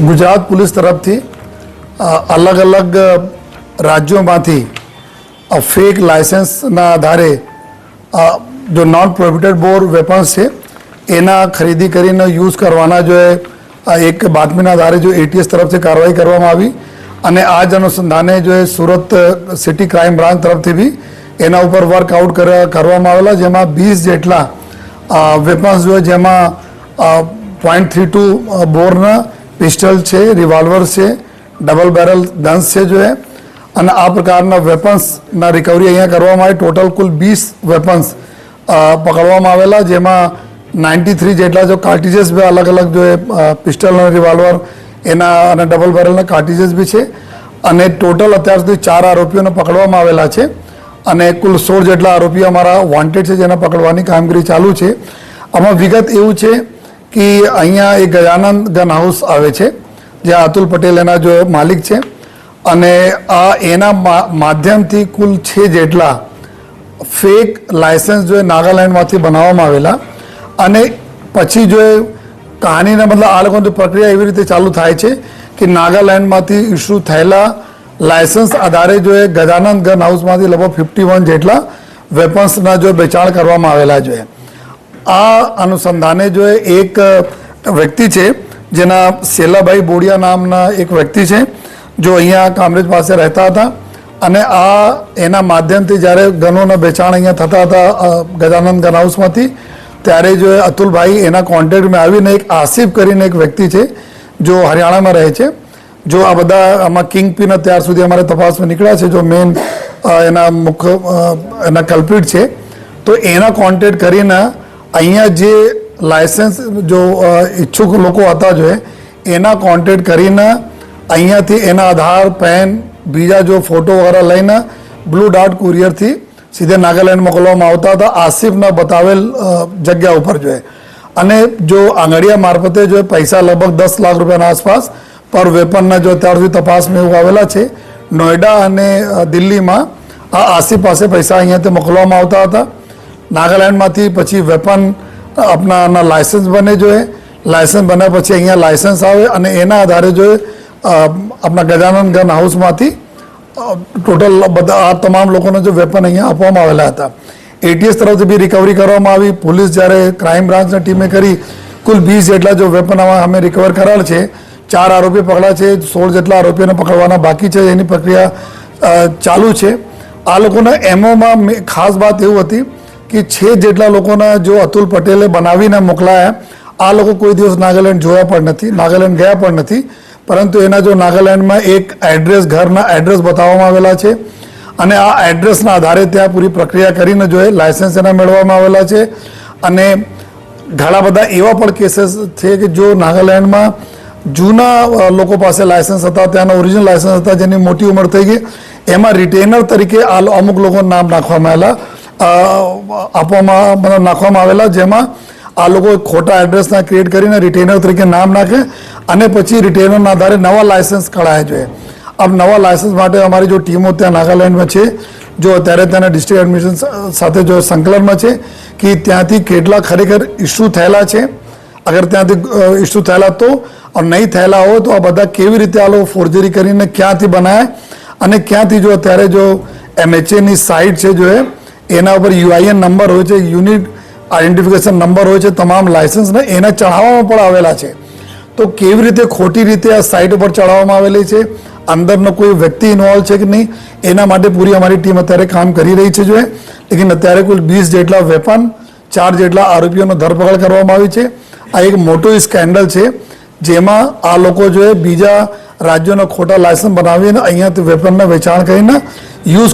Gujarat police તરફથી અલગ અલગ રાજ્યોમાંથી ફેક લાયસન્સના આધારે જો નોન પ્રોહિબિટેડ બોર વેપન્સ છે એના ખરીદી કરીને યુઝ કરવાના જો એક બાતમીના આધારે જો એટીએસ તરફથી કાર્યવાહી કરવામાં આવી અને આ જ અનુસંધાને જો સુરત સિટી ક્રાઇમ બ્રાન્ચ તરફથી બી એના ઉપર વર્કઆઉટ કરવામાં આવેલા, જેમાં 20 જેટલા વેપન્સ જો જેમાં .32 બોરના પિસ્ટલ છે, રિવોલ્વર છે, ડબલ બેરલ ગન્સ છે જો અને આ પ્રકારના વેપન્સના રિકવરી અહીંયા કરવામાં આવી. ટોટલ કુલ 20 વેપન્સ પકડવામાં આવેલા, જેમાં 93 જેટલા જો કાર્ટિजेस બી અલગ અલગ જો પિસ્ટલ અને રિવોલ્વર એના અને ડબલ બેરલના કાર્ટિजेस બી છે અને ટોટલ અત્યાર સુધી 4 આરોપીઓને પકડવામાં આવેલા છે અને કુલ 16 જેટલા આરોપીઓ અમારા વોન્ટેડ છે જેને પકડવાની કામગીરી ચાલુ છે. આમાં વિગત એવું છે કે અહીંયા એક ગજાનંદ ગન હાઉસ આવે છે જ્યાં અતુલ પટેલ એના જો માલિક છે અને આ એના માધ્યમથી કુલ 6 જેટલા ફેક લાયસન્સ જો નાગાલેન્ડમાંથી બનાવવામાં આવેલા અને પછી જો કહાનીના મતલબ આ લોકોની પ્રક્રિયા એવી રીતે ચાલુ થાય છે કે નાગાલેન્ડમાંથી ઇસ્યુ થયેલા લાયસન્સ આધારે જો ગજાનંદ ગન હાઉસમાંથી લગભગ 51 જેટલા વેપન્સના જો વેચાણ કરવામાં આવેલા છે. આ અનુસંધાને જો એક વ્યક્તિ છે જેના શેલાભાઈ બોડિયા નામના એક વ્યક્તિ છે જો અહીંયા કામરેજ પાસે રહેતા હતા અને આ એના માધ્યમથી જ્યારે ગનોના વેચાણ અહીંયા થતા હતા ગજાનંદ ગન હાઉસમાંથી ત્યારે જો અતુલભાઈ એના કોન્ટેક્ટમાં આવીને એક આસિફ કરીને એક વ્યક્તિ છે જો હરિયાણામાં રહે છે. જો આ બધા આમાં કિંગ પિન અત્યાર સુધી અમારે તપાસમાં નીકળ્યા છે જો મેન એના મુખ્ય એના કલ્પિટ છે, તો એના કોન્ટેક્ટ કરીને અહીંયા જે લાયસન્સ જો ઈચ્છુક લોકો હતા જો એના કોન્ટેક્ટ કરીને અહીંયાથી એના આધાર પેન બીજા જો ફોટો વગેરે લઈને બ્લુ ડાર્ટ કુરિયરથી સીધે નાગાલેન્ડ મોકલવામાં આવતા હતા આસિફના બતાવેલ જગ્યા ઉપર જો અને જો આંગળીયા મારફતે જો પૈસા લગભગ 10 લાખ રૂપિયાના આસપાસ પર વેપનના જો અત્યાર સુધી તપાસમાં એવું આવેલા છે. નોઈડા અને દિલ્હીમાં આ આસિફ પાસે પૈસા અહીંયાથી મોકલવામાં આવતા હતા. નાગાલેન્ડમાંથી પછી વેપન આપણાના લાયસન્સ બને જોઈએ, લાયસન્સ બન્યા પછી અહીંયા લાયસન્સ આવે અને એના આધારે જો આપણા ગજાનંદ ગન હાઉસમાંથી ટોટલ બધા આ તમામ લોકોને જો વેપન અહીંયા આપવામાં આવેલા હતા. એટીએસ તરફથી બી રિકવરી કરવામાં આવી. પોલીસ જ્યારે ક્રાઇમ બ્રાન્ચની ટીમે કરી કુલ 20 જેટલા જો વેપન અમે રિકવર કરેલ છે. 4 આરોપી પકડા છે, 16 જેટલા આરોપીઓને પકડવાના બાકી છે, એની પ્રક્રિયા ચાલુ છે. આ લોકોના એમઓમાં ખાસ વાત એવું હતી કે 6 જેટલા લોકોના જો અતુલ પટેલે બનાવીને મોકલાયા, આ લોકો કોઈ દિવસ નાગાલેન્ડ જોયા પણ નથી, નાગાલેન્ડ ગયા પણ નથી, પરંતુ એના જો નાગાલેન્ડમાં એક એડ્રેસ ઘરના એડ્રેસ બતાવવામાં આવેલા છે અને આ એડ્રેસના આધારે ત્યાં પૂરી પ્રક્રિયા કરીને જો લાયસન્સ એના મેળવવામાં આવેલા છે. અને ઘણા બધા એવા પણ કેસીસ છે કે જો નાગાલેન્ડમાં જૂના લોકો પાસે લાયસન્સ હતા, ત્યાંના ઓરિજિનલ લાયસન્સ હતા જેની મોટી ઉંમર થઈ ગઈ, એમાં રિટેનર તરીકે અમુક લોકોના નામ નાખવામાં આવેલા જેમાં આ લોકો ખોટા એડ્રેસના ક્રિએટ કરીને રિટેનર તરીકે નામ નાખે અને પછી રિટેનરના આધારે નવા લાયસન્સ કઢાય જોઈએ. આ નવા લાયસન્સ માટે અમારી જો ટીમો ત્યાં નાગાલેન્ડમાં છે જો અત્યારે ત્યાંના ડિસ્ટ્રિક્ટ એડમિનિસ્ટ્રેશન સાથે જો સંકલનમાં છે કે ત્યાંથી કેટલા ખરેખર ઇસ્યુ થયેલા છે, અગર ત્યાંથી ઇસ્યુ થયેલા તો નહીં થયેલા હોય તો આ બધા કેવી રીતે આ લોકો ફોર્જરી કરીને ક્યાંથી બનાવે અને ક્યાંથી જો અત્યારે જો MHAની સાઇટ છે જો એના ઉપર UIN નંબર હોય છે, યુનિક આઈડેન્ટિફિકેશન નંબર હોય છે તમામ લાયસન્સને, એના ચઢાવવામાં પણ આવેલા છે. તો કેવી રીતે ખોટી રીતે આ સાઇટ ઉપર ચડાવવામાં આવેલી છે, અંદરનો કોઈ વ્યક્તિ ઇન્વોલ્વ છે કે નહીં, એના માટે પૂરી અમારી ટીમ અત્યારે કામ કરી રહી છે જો લેકિન અત્યારે કુલ 20 જેટલા વેપન, 4 જેટલા આરોપીઓનો ધરપકડ કરવામાં આવી છે. આ એક મોટું સ્કેન્ડલ છે જેમાં આ લોકો જો બીજા રાજ્યોના ખોટા લાયસન્સ બનાવીને અહીંયાથી વેપનના વેચાણ કરીને યુઝ